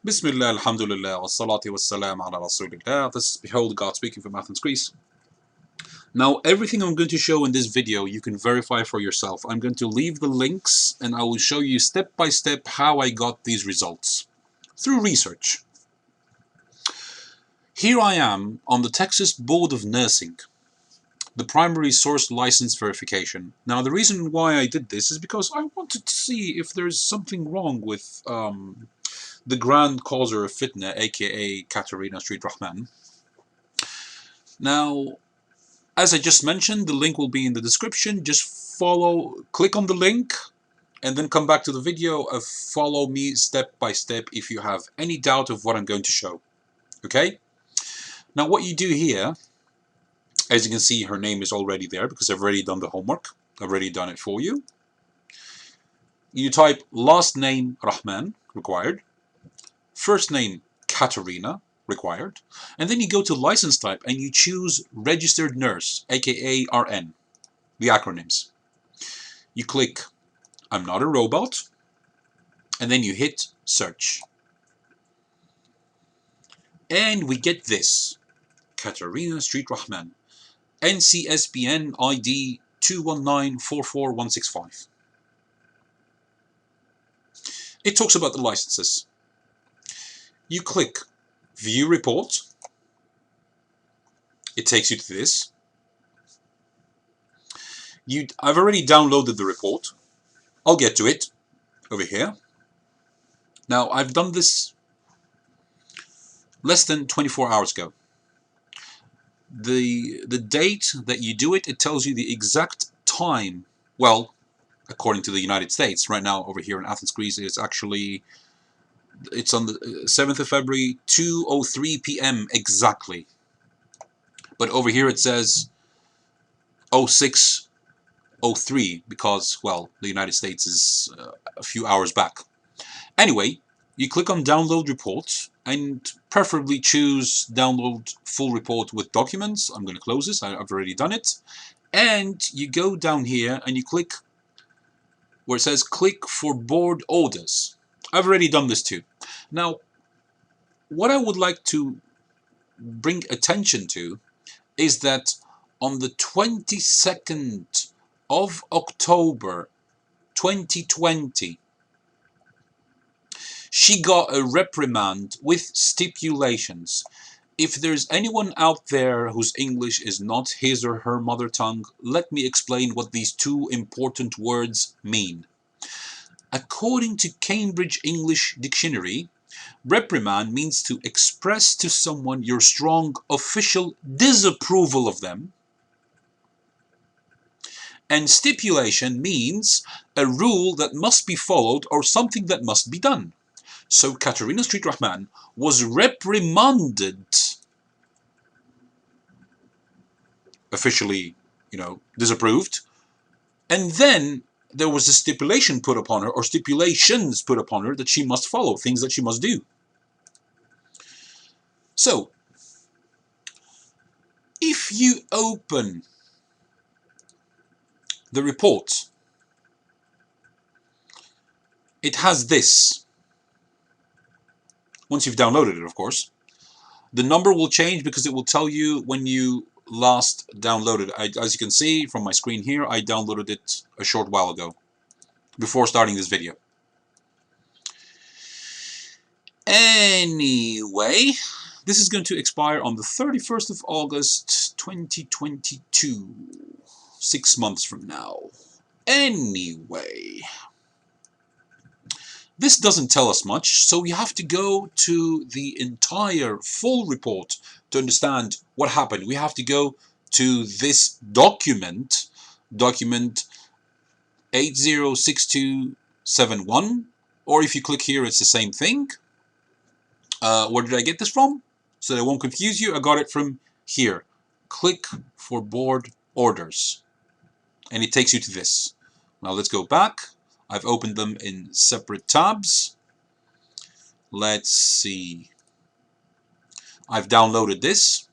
Bismillah, alhamdulillah, wa salatu wa salam ala rasulillah. This is BeholderGuard speaking from Athens, Greece. Now, everything I'm going to show in this video, you can verify for yourself. I'm going to leave the links and I will show you step by step how I got these results. Through research. Here I am on the Texas Board of Nursing, the primary source license verification. Now, the reason why I did this is because I wanted to see if there's something wrong with the grand causer of Fitnah, a.k.a. Katarina Street Rahman. Now, as I just mentioned, the link will be in the description. Just click on the link, and then come back to the video and follow me step by step if you have any doubt of what I'm going to show. Okay? Now, what you do here, as you can see, her name is already there because I've already done the homework. I've already done it for you. You type last name Rahman, required. First name Katarina, required, and then you go to license type and you choose registered nurse, aka RN, the acronyms. You click I'm not a robot, and then you hit search. And we get this, Katarina Street Rahman, NCSBN ID 219-44165. It talks about the licenses. You click View Report. It takes you to this. I've already downloaded the report. I'll get to it over here. Now, I've done this less than 24 hours ago. The date that you do it, it tells you the exact time. Well, according to the United States, right now over here in Athens, Greece, it's on the 7th of February, 2:03 p.m. exactly. But over here it says 06:03 because, well, the United States is a few hours back. Anyway, you click on download report and preferably choose download full report with documents. I'm going to close this. I've already done it. And you go down here and you click where it says click for board orders. I've already done this too. Now, what I would like to bring attention to is that on the 22nd of October 2020, she got a reprimand with stipulations. If there's anyone out there whose English is not his or her mother tongue, let me explain what these two important words mean. According to Cambridge English Dictionary, reprimand means to express to someone your strong official disapproval of them. And stipulation means a rule that must be followed or something that must be done. So Katarina Street Rahman was reprimanded, officially, disapproved, and then there was a stipulation put upon her, or stipulations put upon her, that she must follow, things that she must do. So, if you open the report, it has this. Once you've downloaded it, of course. The number will change because it will tell you when you last downloaded it. As you can see from my screen here, I downloaded it a short while ago, before starting this video. Anyway, this is going to expire on the 31st of August 2022, 6 months from now. Anyway, this doesn't tell us much, so we have to go to the entire full report to understand what happened. We have to go to this document 806271, or if you click here, it's the same thing. Where did I get this from? So that I won't confuse you, I got it from here. Click for board orders. And it takes you to this. Now let's go back. I've opened them in separate tabs. Let's see. I've downloaded this.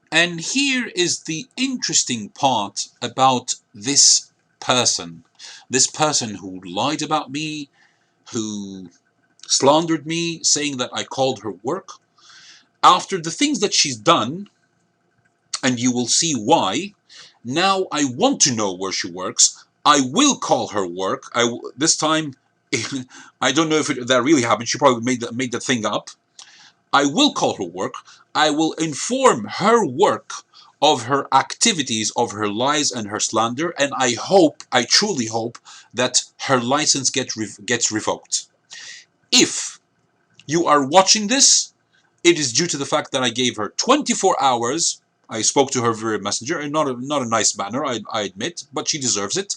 And here is the interesting part about this person. This person who lied about me, who slandered me, saying that I called her work. After the things that she's done, and you will see why, now I want to know where she works. I will call her work. This time, I don't know if that really happened. She probably made that thing up. I will call her work. I will inform her work of her activities, of her lies and her slander, and I truly hope, that her license gets revoked. If you are watching this, it is due to the fact that I gave her 24 hours. I spoke to her via messenger, and not a nice manner, I admit, but she deserves it.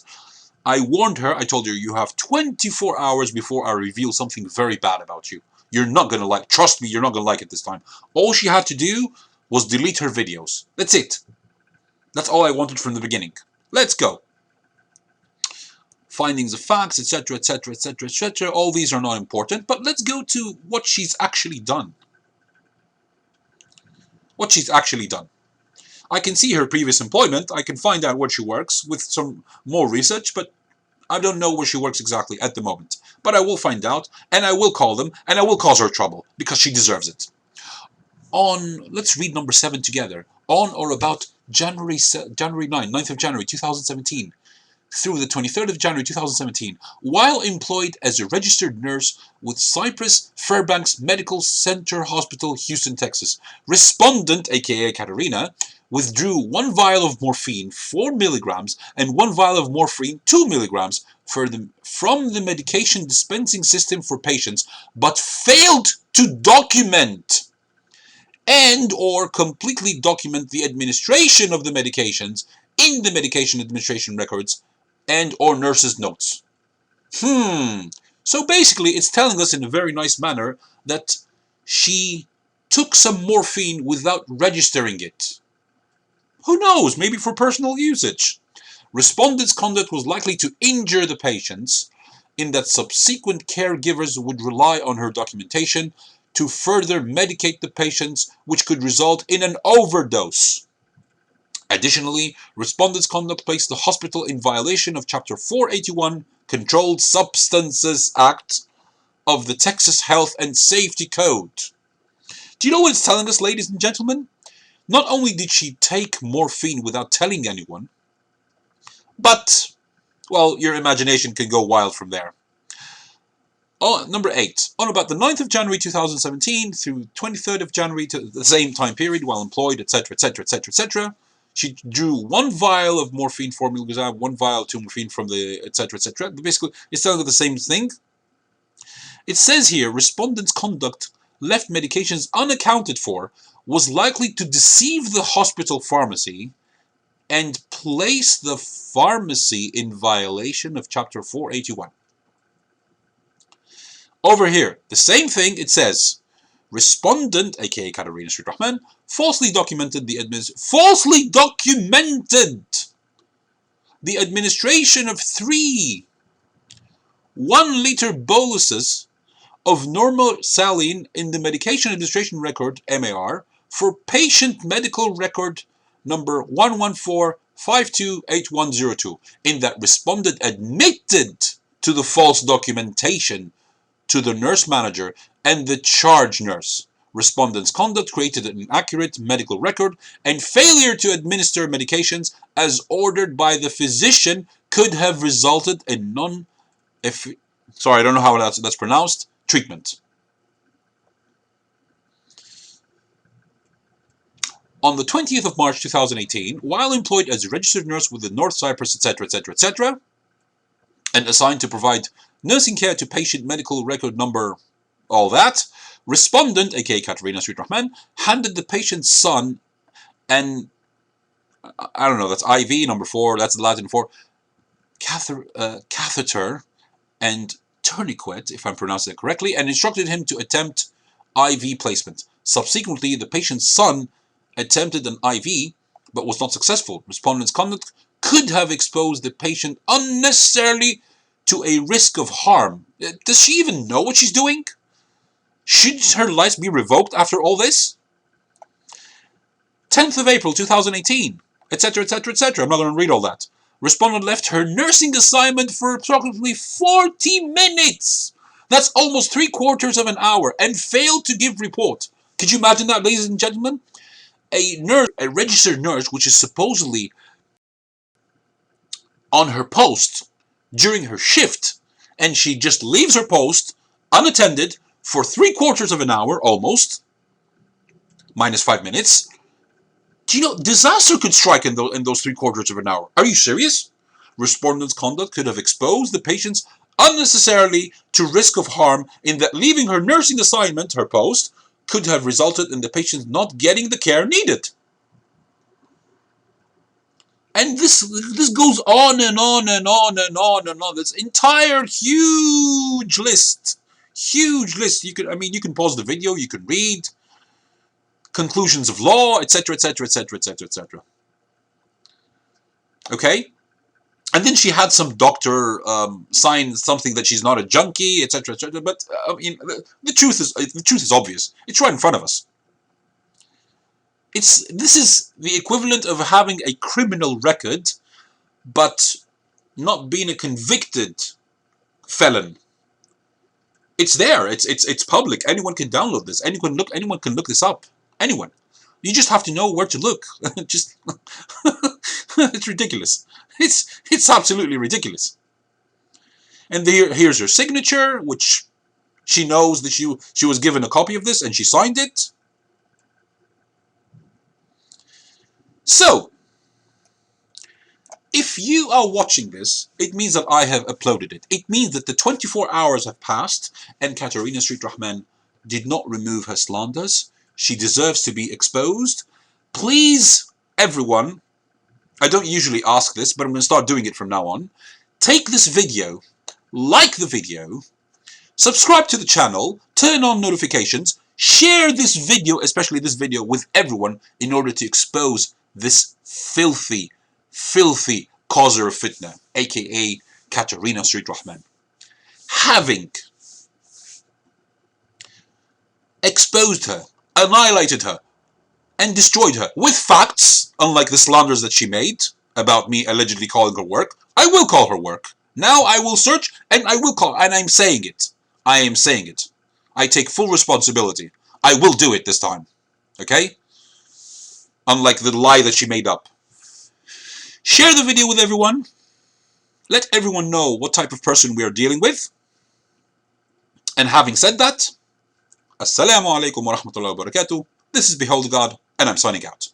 I warned her, I told her, you have 24 hours before I reveal something very bad about you. You're not going to like, trust me, you're not going to like it this time. All she had to do was delete her videos. That's it. That's all I wanted from the beginning. Let's go. Findings of facts, etc., etc., etc., etc. All these are not important, but let's go to what she's actually done. What she's actually done. I can see her previous employment. I can find out where she works with some more research, but I don't know where she works exactly at the moment. But I will find out, and I will call them, and I will cause her trouble, because she deserves it. Let's read number 7 together. On or about January 9th of January 2017, through the 23rd of January 2017, while employed as a registered nurse with Cypress Fairbanks Medical Center Hospital, Houston, Texas, respondent, a.k.a. Katarina, withdrew 1 vial of morphine, 4 milligrams, and 1 vial of morphine, 2 milligrams, from the medication dispensing system for patients, but failed to document and or completely document the administration of the medications in the medication administration records and or nurses' notes. So basically, it's telling us in a very nice manner that she took some morphine without registering it. Who knows, maybe for personal usage. Respondent's conduct was likely to injure the patients, in that subsequent caregivers would rely on her documentation to further medicate the patients, which could result in an overdose. Additionally, respondent's conduct placed the hospital in violation of Chapter 481, Controlled Substances Act of the Texas Health and Safety Code. Do you know what it's telling us, ladies and gentlemen? Not only did she take morphine without telling anyone, but, well, your imagination can go wild from there. Number 8. On about the 9th of January 2017 through 23rd of January, to the same time period, while employed, etc., etc., etc., etc., she drew 1 vial of morphine, 4 milligrams, 1 vial of morphine from the etc., etc. Basically, it's telling us the same thing. It says here, respondent's conduct left medications unaccounted for, was likely to deceive the hospital pharmacy and place the pharmacy in violation of Chapter 481. Over here, the same thing, it says, respondent, a.k.a. Katarina Street Rahman, falsely documented the administration of 3 1-liter boluses of normal saline in the medication administration record, MAR, for patient medical record number 114528102, in that respondent admitted to the false documentation to the nurse manager and the charge nurse. Respondent's conduct created an inaccurate medical record, and failure to administer medications as ordered by the physician could have resulted in sorry, I don't know how that's pronounced, treatment. On the 20th of March 2018, while employed as a registered nurse with the North Cyprus, etc., etc., etc., and assigned to provide nursing care to patient medical record number, all that, respondent, a.k.a. Katarina Street Rahman, handed the patient's son an, I don't know, that's IV, number 4, that's the Latin for, catheter and tourniquet, if I'm pronouncing it correctly, and instructed him to attempt IV placement. Subsequently, the patient's son attempted an IV, but was not successful. Respondent's conduct could have exposed the patient unnecessarily to a risk of harm. Does she even know what she's doing? Should her license be revoked after all this? 10th of April 2018, etc., etc., etc. I'm not going to read all that. Respondent left her nursing assignment for approximately 40 minutes That's almost 3/4 of an hour, and failed to give report. Could you imagine that, ladies and gentlemen? A nurse, a registered nurse, which is supposedly on her post during her shift, and she just leaves her post unattended for 3/4 of an hour, almost, minus 5 minutes. Do you know, disaster could strike in those 3/4 of an hour? Are you serious? Respondent's conduct could have exposed the patients unnecessarily to risk of harm, in that leaving her nursing assignment, her post, could have resulted in the patient not getting the care needed. And this goes on and on and on and on and on. This entire huge list. Huge list. You can pause the video, you can read conclusions of law, etc., etc., etc., etc., etc. Okay? And then she had some doctor sign something that she's not a junkie, etc., etc. But the truth is obvious. It's right in front of us. This is the equivalent of having a criminal record, but not being a convicted felon. It's there. It's public. Anyone can download this. Anyone can look this up. Anyone. You just have to know where to look. Just it's ridiculous. It's absolutely ridiculous. And here's her signature, which she knows that she was given a copy of this and she signed it. So, if you are watching this, it means that I have uploaded it. It means that the 24 hours have passed and Katarina Street Rahman did not remove her slanders. She deserves to be exposed. Please, everyone, I don't usually ask this, but I'm going to start doing it from now on. Take this video, like the video, subscribe to the channel, turn on notifications, share this video, especially this video, with everyone in order to expose this filthy, filthy causer of fitna, a.k.a. Katarina Street Rahman. Having exposed her, annihilated her, and destroyed her with facts, unlike the slanders that she made about me allegedly calling her work, I will call her work. Now I will search and I will call, and I'm saying it. I am saying it. I take full responsibility. I will do it this time. Okay? Unlike the lie that she made up. Share the video with everyone. Let everyone know what type of person we are dealing with. And having said that, Assalamu alaikum wa rahmatullahi wa barakatuh. This is BeholderGuard, and I'm signing out.